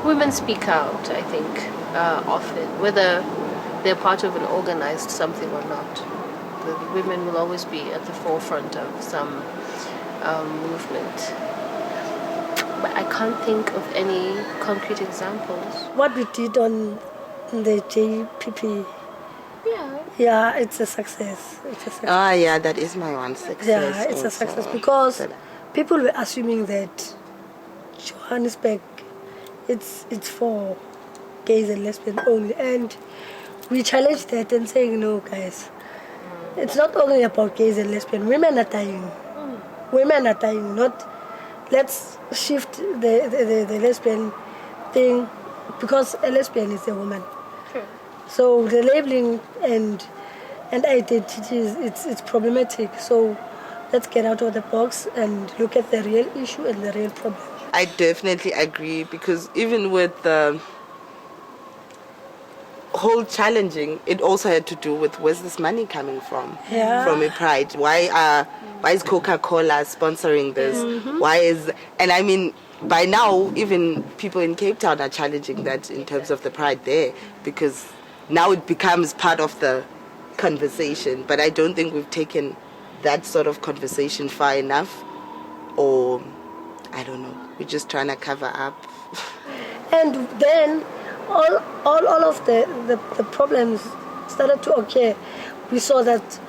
Speaker 3: Women speak out, I think, often, whether they're part of an organized something or not. The women will always be at the forefront of some movement. But I can't think of any concrete examples.
Speaker 6: What we did on the JPP, it's a success.
Speaker 2: That is my one success.
Speaker 6: Yeah, it's a success, because people were assuming that Johannesburg, it's for gays and lesbians only, and we challenged that and saying, no guys, it's not only about gays and lesbians. Women are dying. Women are dying. Not let's shift the lesbian thing, because a lesbian is a woman.
Speaker 3: True.
Speaker 6: So the labeling and identities, it's problematic. So let's get out of the box and look at the real issue and the real problem.
Speaker 2: I definitely agree, because even with the whole challenging, it also had to do with where's this money coming from? From a Pride. Why is Coca-Cola sponsoring this? And I mean, by now, even people in Cape Town are challenging that in terms of the Pride there, because now it becomes part of the conversation. But I don't think we've taken that sort of conversation far enough, or I don't know, we're just trying to cover up.
Speaker 6: And then all of the problems started to occur. We saw that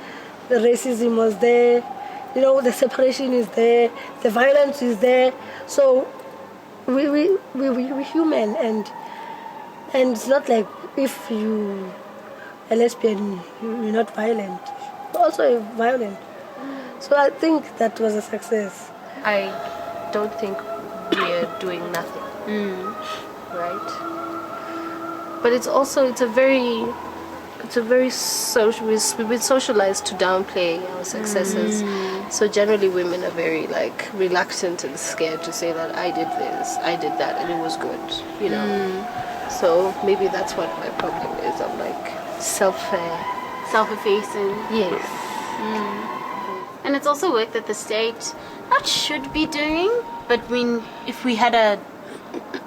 Speaker 6: the racism was there, the separation is there, the violence is there. So we're human, and it's not like if you a lesbian, you're not violent. You're also violent. So I think that was a success.
Speaker 3: I don't think we're doing nothing, right? But it's a very social. We've been socialized to downplay our successes. So generally, women are very reluctant and scared to say that I did this, I did that, and it was good, So maybe that's what my problem is. I'm
Speaker 8: self-effacing.
Speaker 3: Yes.
Speaker 8: And it's also work that the state not should be doing, but if we had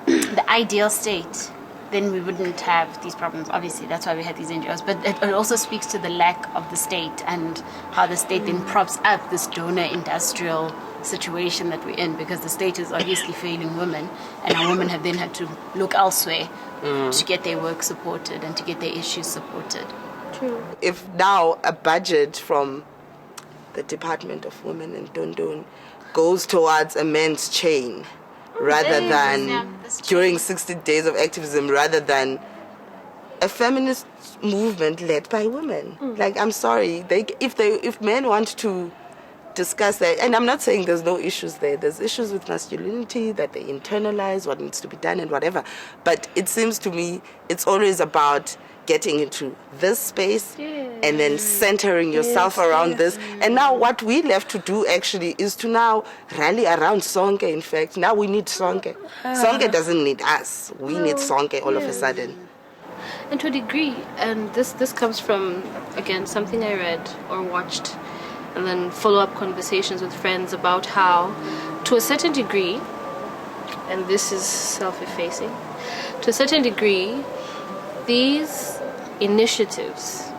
Speaker 8: the ideal state, then we wouldn't have these problems. Obviously, that's why we had these NGOs. But it also speaks to the lack of the state and how the state then props up this donor industrial situation that we're in, because the state is obviously failing women, and our women have then had to look elsewhere to get their work supported and to get their issues supported.
Speaker 3: True.
Speaker 2: If now a budget from the Department of Women and Dondon goes towards a men's chain, rather than during 60 days of activism, rather than a feminist movement led by women. I'm sorry, if men want to discuss that, and I'm not saying there's no issues there. There's issues with masculinity that they internalize, what needs to be done and whatever. But it seems to me it's always about getting into this space and then centering yourself around this. And now what we left to do actually is to now rally around Sonke. In fact, now we need Sonke. Sonke doesn't need us. We need Sonke all of a sudden.
Speaker 3: And to a degree, and this comes from, again, something I read or watched, and then follow-up conversations with friends about how, to a certain degree, and this is self-effacing, to a certain degree, these initiatives,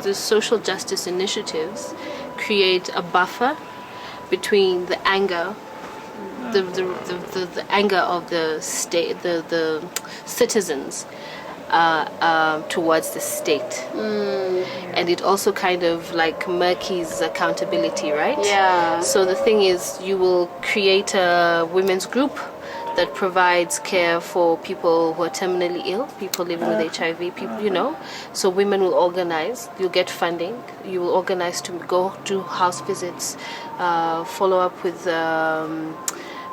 Speaker 3: the social justice initiatives, create a buffer between the anger, the anger of the state, the citizens towards the state, and it also kind of like murkies accountability, right?
Speaker 8: Yeah.
Speaker 3: So the thing is, you will create a women's group that provides care for people who are terminally ill, people living with HIV, people, you know. So women will organize, you'll get funding, you will organize to go do house visits, follow up with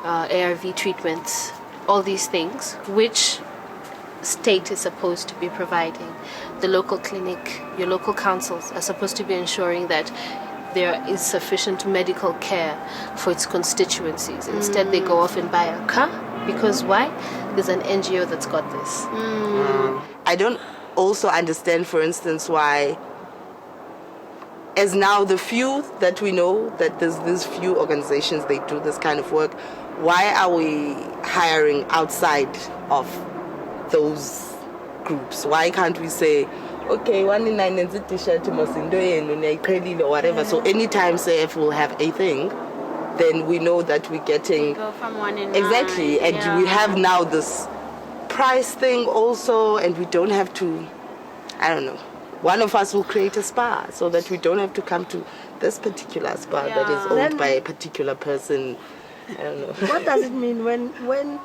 Speaker 3: ARV treatments, all these things, which state is supposed to be providing. The local clinic, your local councils are supposed to be ensuring that there is sufficient medical care for its constituencies. Instead, they go off and buy a car. Because why? There's an NGO that's got this.
Speaker 2: I don't also understand, for instance, why, as now the few that we know, that there's these few organizations, they do this kind of work, why are we hiring outside of those groups? Why can't we say, okay, 1 in 9 is a t-shirt, or whatever, so anytime CF will have a thing, then we know that we're getting...
Speaker 8: Go from 1 in 9.
Speaker 2: Exactly, and we have now this price thing also, and we don't have to, I don't know, one of us will create a spa so that we don't have to come to this particular spa that is owned by a particular person. I don't know.
Speaker 12: What does it mean when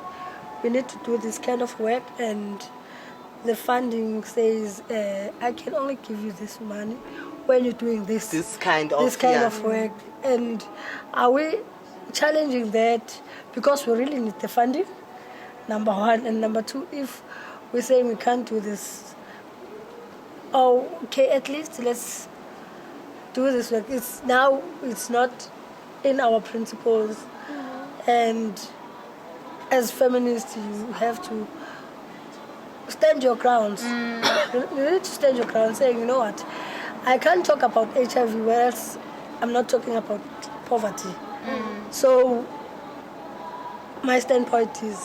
Speaker 12: we need to do this kind of work and the funding says, I can only give you this money when you're doing this kind of work? And are we challenging that because we really need the funding, number one, and number two, if we're saying we can't do this, okay, at least let's do this work. It's not in our principles, and as feminists you have to stand your grounds. You need to stand your ground, saying, you know what, I can't talk about HIV whereas I'm not talking about poverty. So my standpoint is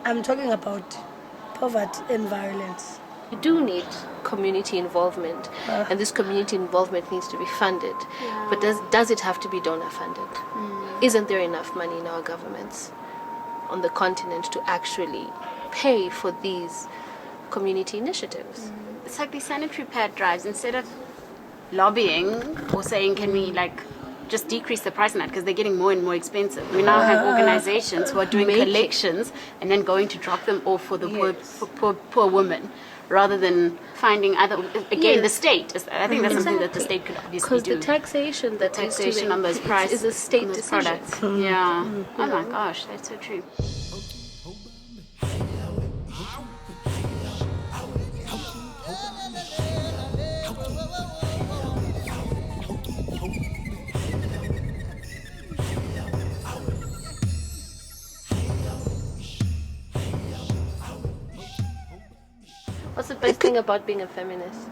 Speaker 12: I'm talking about poverty and violence.
Speaker 3: You do need community involvement, and this community involvement needs to be funded. But does it have to be donor funded? Isn't there enough money in our governments on the continent to actually pay for these community initiatives?
Speaker 8: It's like these sanitary pad drives, instead of lobbying or saying, can we just decrease the price on that because they're getting more and more expensive. We now have organizations who are doing collections and then going to drop them off for the poor women, rather than finding other, the state. I think that's something that the state could obviously do.
Speaker 3: Because the taxation
Speaker 8: on those prices
Speaker 3: is a state decision.
Speaker 8: Products. Yeah. Oh my gosh, that's so true.
Speaker 3: What's the best thing about being a feminist?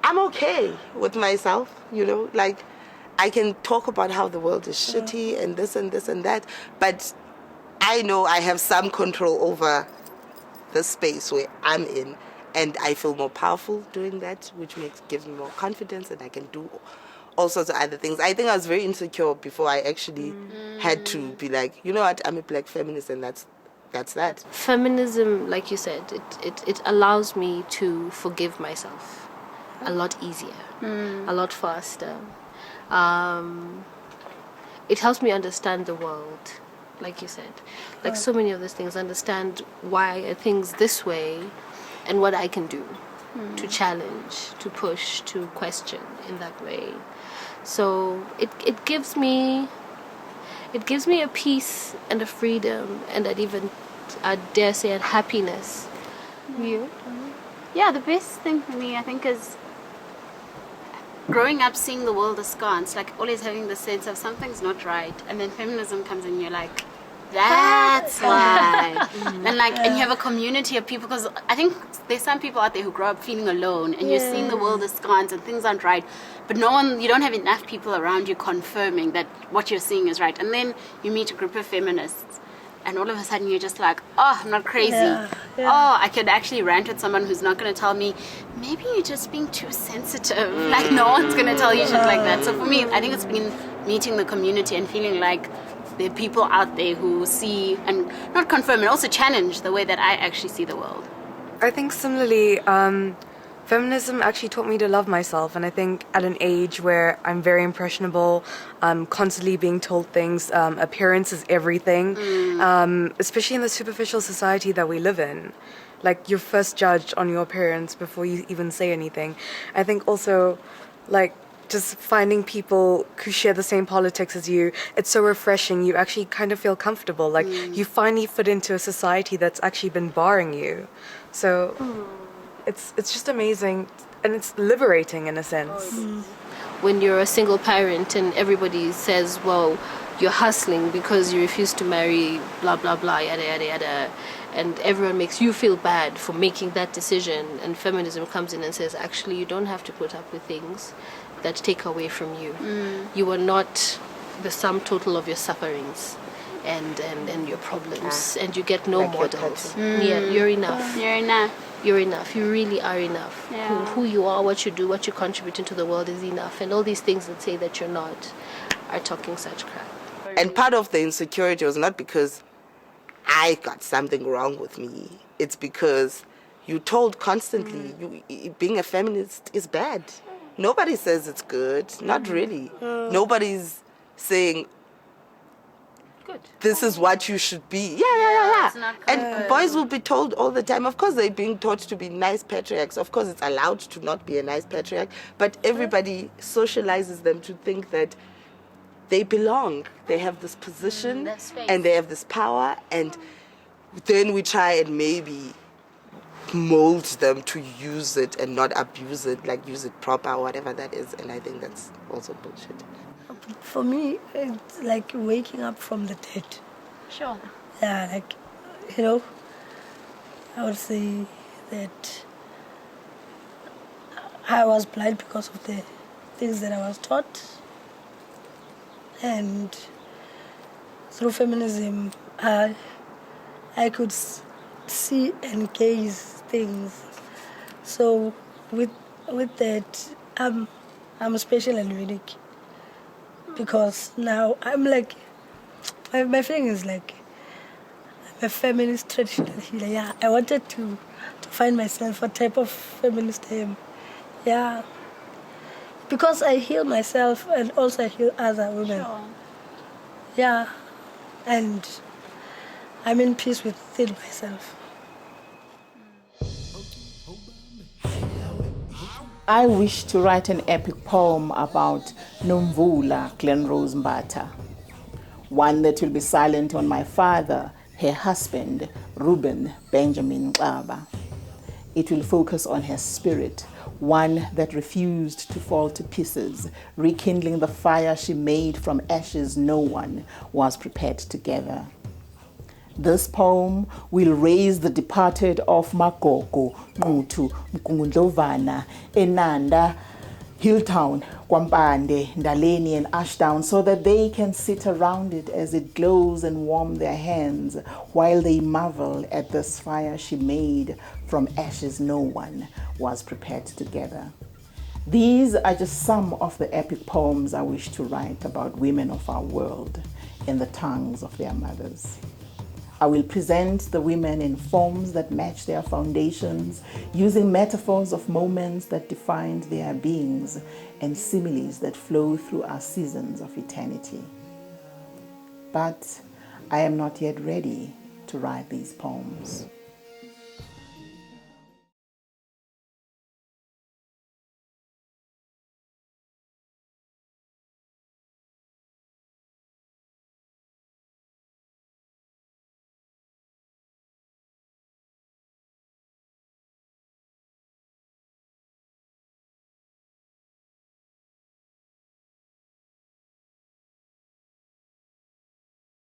Speaker 2: I'm okay with myself, I can talk about how the world is shitty and this and this and that, but I know I have some control over the space where I'm in, and I feel more powerful doing that, which gives me more confidence, and I can do all sorts of other things. I think I was very insecure before I actually had to be like, you know what, I'm a black feminist, and that's that.
Speaker 3: Feminism, like you said, it allows me to forgive myself a lot easier, a lot faster. It helps me understand the world, like you said. Like so many of those things, understand why are things this way and what I can do to challenge, to push, to question in that way. So it gives me a peace and a freedom, and I dare say, a happiness.
Speaker 8: You? Yeah, the best thing for me, I think, is growing up seeing the world askance, like always having the sense of something's not right, and then feminism comes in, you're like, That's why. And you have a community of people, because I think there's some people out there who grow up feeling alone, and you're seeing the world askance and things aren't right, but you don't have enough people around you confirming that what you're seeing is right. And then you meet a group of feminists, and all of a sudden you're just like, oh, I'm not crazy. Oh, I could actually rant with someone who's not going to tell me, maybe you're just being too sensitive. Like, no one's going to tell you shit like that. So for me, I think it's been meeting the community and feeling like there are people out there who see and not confirm and also challenge the way that I actually see the world.
Speaker 11: I think similarly, feminism actually taught me to love myself, and I think at an age where I'm very impressionable, constantly being told things, appearance is everything, especially in the superficial society that we live in. Like, you're first judged on your appearance before you even say anything. I think also, like, just finding people who share the same politics as you, it's so refreshing. You actually kind of feel comfortable. Like, you finally fit into a society that's actually been barring you. So it's just amazing, and it's liberating in a sense.
Speaker 3: When you're a single parent and everybody says, well, you're hustling because you refuse to marry, blah, blah, blah, yada, yada, yada, and everyone makes you feel bad for making that decision, and feminism comes in and says, actually, you don't have to put up with things that take away from you. You are not the sum total of your sufferings and your problems, and you get no models. You're enough.
Speaker 8: You're enough.
Speaker 3: You're enough. You really are enough.
Speaker 8: Yeah.
Speaker 3: Who you are, what you do, what you contribute into the world is enough. And all these things that say that you're not are talking such crap.
Speaker 2: And part of the insecurity was not because I got something wrong with me. It's because you're told constantly being a feminist is bad. Nobody says it's good. Not really. Nobody's saying,
Speaker 8: good,
Speaker 2: this is what you should be. Yeah.
Speaker 8: It's not
Speaker 2: And boys will be told all the time, of course they're being taught to be nice patriarchs. Of course it's allowed to not be a nice patriarch. But everybody socializes them to think that they belong. They have this position and they have this power. And then we try and maybe mold them to use it and not abuse it, like use it proper or whatever that is. And I think that's also bullshit.
Speaker 12: For me, it's like waking up from the dead.
Speaker 8: Sure.
Speaker 12: Yeah, like, I would say that I was blind because of the things that I was taught. And through feminism, I could see and gaze things. So with that, I'm special and unique, because now I'm like, my feeling is like I'm a feminist traditional healer. Yeah, I wanted to find myself what type of feminist I am. Yeah, because I heal myself and also I heal other women.
Speaker 8: Sure.
Speaker 12: Yeah, and I'm in peace within myself.
Speaker 1: I wish to write an epic poem about Nomvula Glenrose Mbata, one that will be silent on my father, her husband, Reuben Benjamin Xaba. It will focus on her spirit, one that refused to fall to pieces, rekindling the fire she made from ashes no one was prepared to gather. This poem will raise the departed of Magogo, Nqutu, Mkungundlovana, Enanda, Hilltown, Kwampande, Ndaleni and Ashdown, so that they can sit around it as it glows and warm their hands while they marvel at this fire she made from ashes no one was prepared to gather. These are just some of the epic poems I wish to write about women of our world in the tongues of their mothers. I will present the women in forms that match their foundations, using metaphors of moments that defined their beings and similes that flow through our seasons of eternity. But I am not yet ready to write these poems.